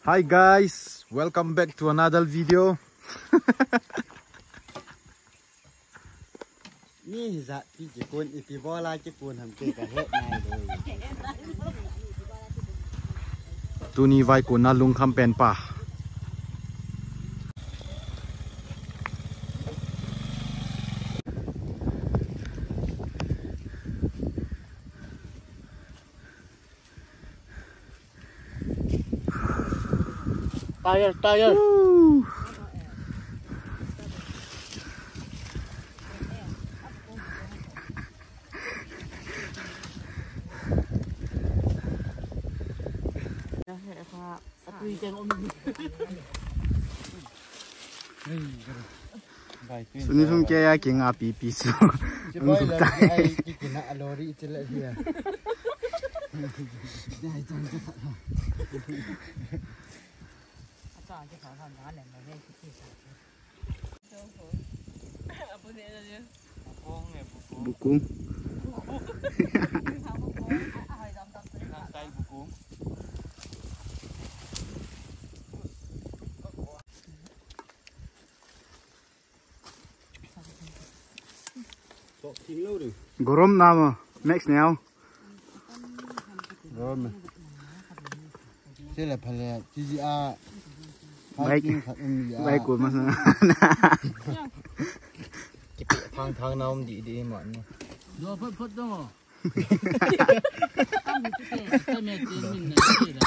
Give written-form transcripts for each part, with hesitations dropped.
Hi guys, welcome back to another video. นี่จะพี่จะกุนอีพีบอลาจะกุนทำเกี่ยวกับเฮ็ดไงเลย Tu ni vai ku na lung kham pen pa. Tire. Suni sung kaya king api pisu. Coba lagi kita nak lori celak dia. Bukung. Gorom nama Max now. Gorom. Celak pala GGR. Baik ku mas. Thang nom đi mọi người. Nó phất đó. Cái mẹ chị mình này gì là.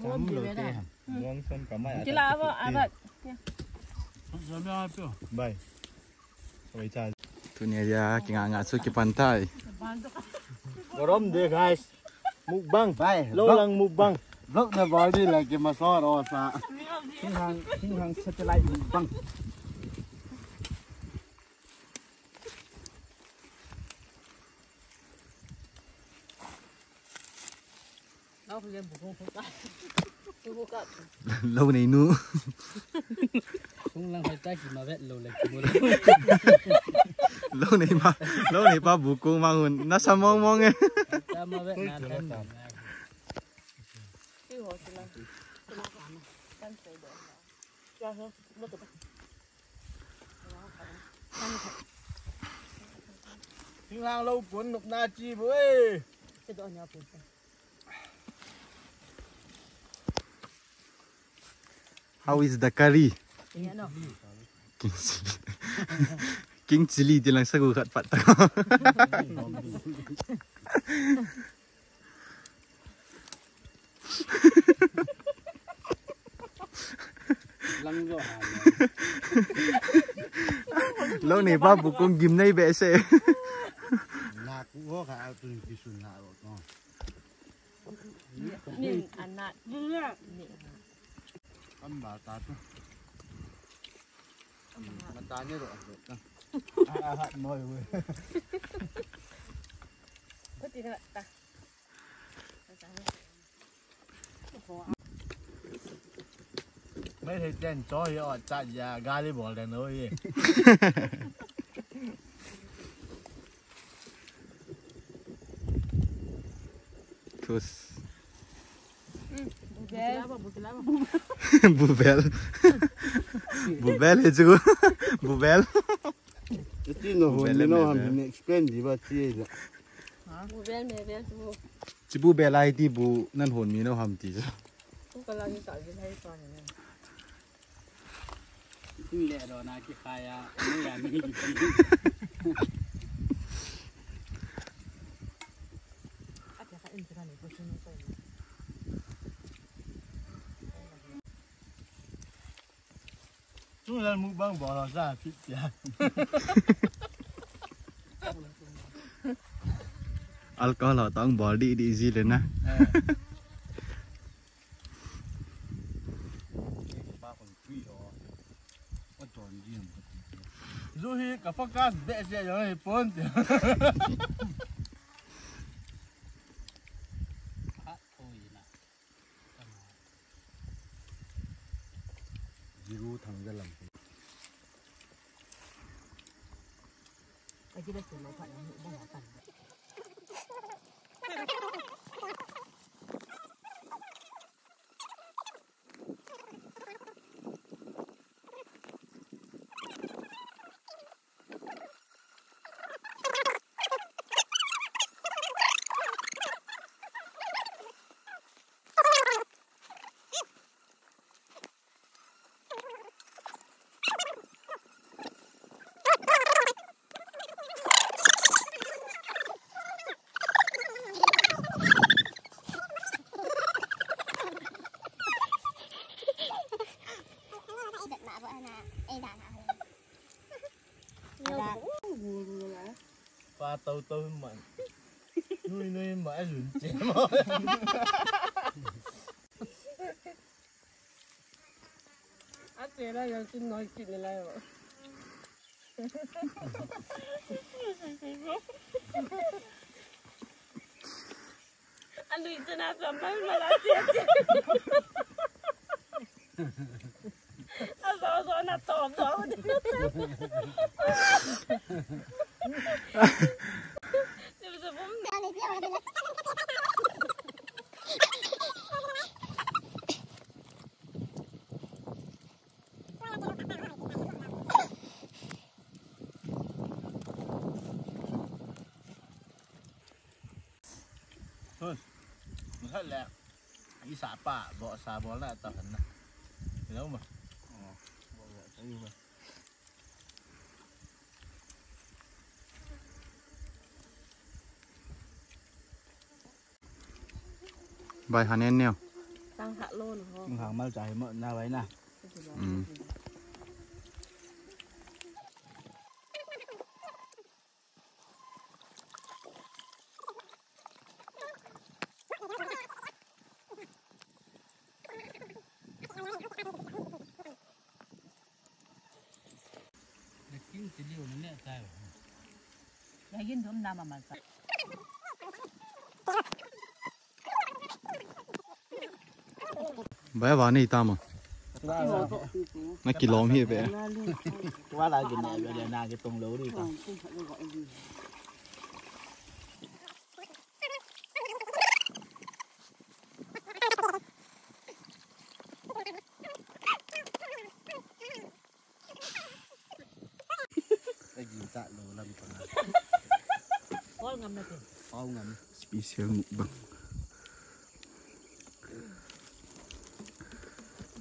Chấm lô tê hả? Ngon xuân cả mấy. Chị là vợ. Bye. Oi cha. Tu ni dia king anga su ki pantai. Gorom deh guys. Mukbang. Lo lang mukbang. Vlog na boy đi là cái mà so rồi sa. Thinh hàng satellite mukbang. Nó phải lên bụng không. Lâu này nu. Không lăng phải tay chỉ mà vẹn lầu này. Lâu này ba bukung mangun. Nasa mong mong eh. Ta mà vẹn là thân. Thinh hàng lâu cuốn nục na chi với. How is the curry? Iya no. King chili. King chili dia lang sagu kat pat tao. Lăng rồi. Lâu này ba bukung gim nay be se. Nạc cũng có cả từ cái xuân nạc rồi con. Nhìn ăn nát. Ăn bà ta chứ. Mà ta nhớ rồi. Hạt mồi rồi. Có gì nữa ta? Mấy thầy tên chó thì họ chạy ra gai đi bỏ đèn thôi. Terus. Bubel. Bubel itu. Bubel. Itu no ham explain di ba chi da. Bubel mebel tu. Chỉ bubel ai thì bu nan hồn mi nó ham tí. Không có làm gì cả cái này toàn này. Cứ lẹ rồi na cái khai à, nó là mi. Chúng ta mukbang bỏ ra fit ya. Alcohol atau body di easy le na. Dù hi cả phát cát bẹ xe rồi này bốn. Zero thằng ra làm. Cái kia là chỉ một phần những cái nhỏ tần. tàu mà nuôi mà rủi chém anh chị đây giờ xin nói chuyện này lại rồi anh đi trên nào làm mấy mà là chết anh sợ nó tổn đó thôi hết lẹ ý xả bạ bỏ xả bó lại tập hẳn này đâu mà bài hàn en neo sang hạ luôn không hàng mal chạy mượn ra vậy nè kinh tế liều nó nè tay ya yin dum na mama sa bài vào này ta mà nó kỳ lom hi vậy quá là cái này bây giờ là cái tông lấu đi con cái gì tạ lấu làm con này con ngầm na tin con ngầm special mukbang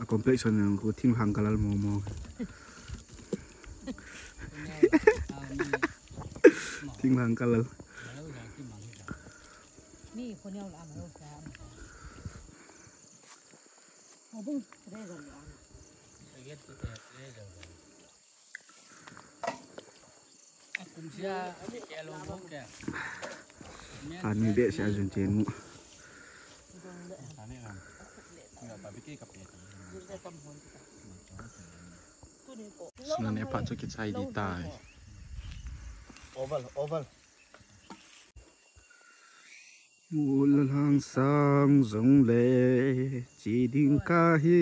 complex on ko thing hang kalal momo thing hang kalal niคนเอาละเอาซะเอาบุ้งได้กันอ่ะ cái ghét tự đẹp đấy rồi cùng chia kẻ lông bốc kẻ ani be sa jun chen mu sunan e pa cho ki chai di tai oval mul hang sang zong le chi ding ka hi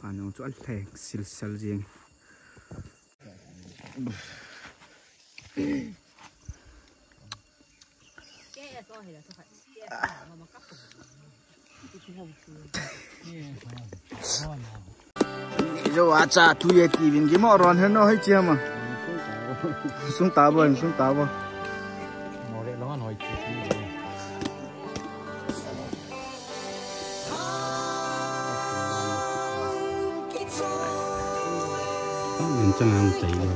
phản ứng cho anh thèn xịt xịt riêng cái so thì là sao phải mà cắt rồi à cha thui thì mình cái mỏ ròn hơn nó hay chưa mà xuống tàu bờ mỏ đấy nó nói mình chẳng ăn gì rồi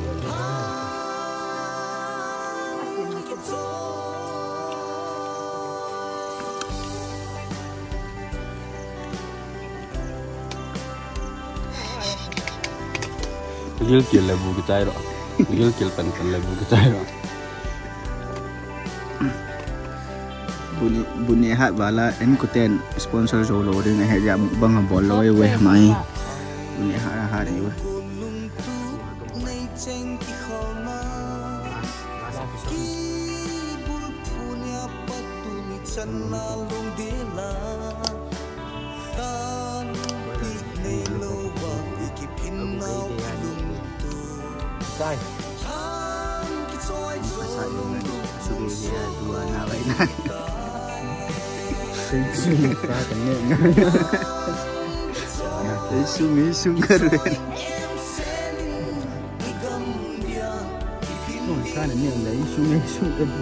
Gil kill lebu kecai ro, gil kill pen lebu kecai ro. Bunyi hat bala em kuten sponsor solo dengan hat jam bang bol loy we mai bunyi hat ni we Sai. Pasal dengan sudah dia dua nak baik nak. Isung keren. Oh, sana ni ada isung keren.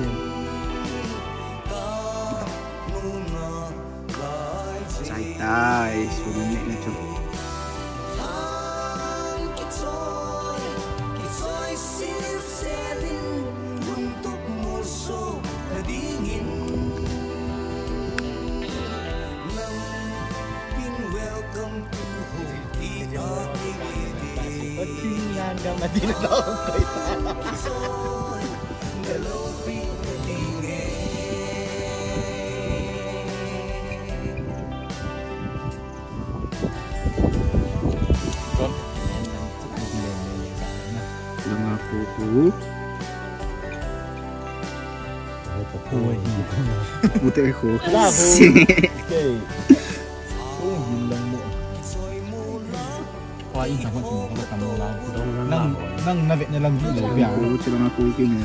Cai isung ni macam. Welcome to home. Nanti na daw kay Lang ako po. Buti ako. Okay. Bilang mo. Kuhain sama semua kalau kamu lang. Nang navit na lang dito. Buti lang ako kini.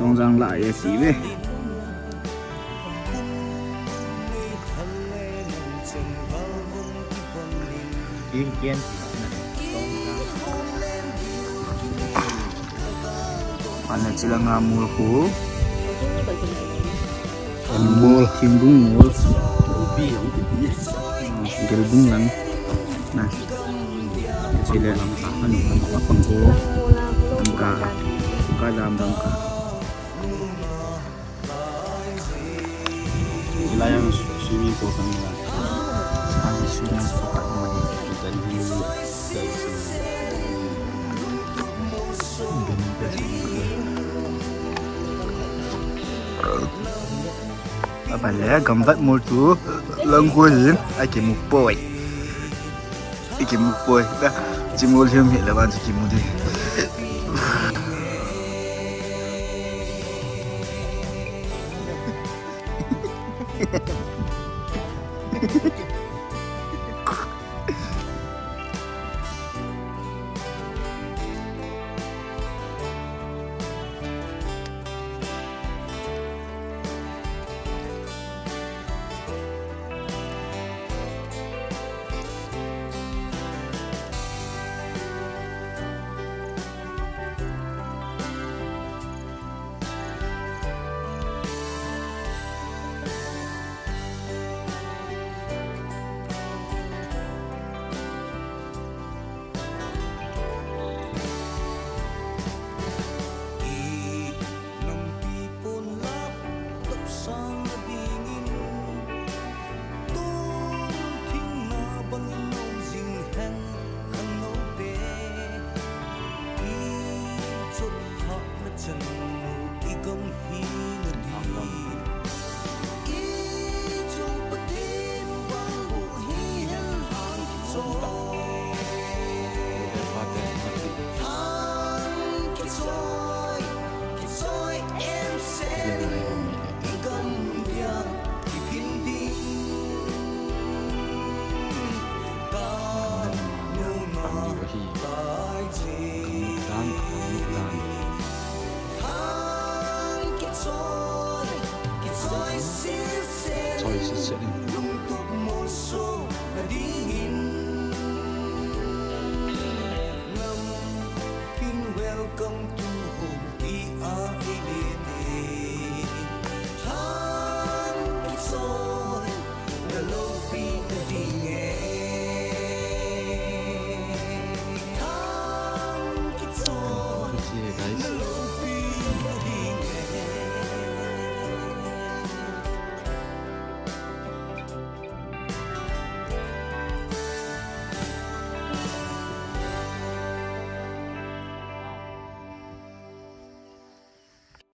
Dong sang lại xí về. Kiên kiên. Ano sila nga mul ko? Mul, kimbung mul. Galbung lang. Nah, sila ano kapang ko. Angka, dalam bangka. Sila yang swimming pool kanila. Ang swimming pool ka naman eh. Dari dulu dari sini. Apa le gambat mul tu lang ko hin ake mu boy. Ike mu boy. Dah jimul him hit lawan si mu de. Guys.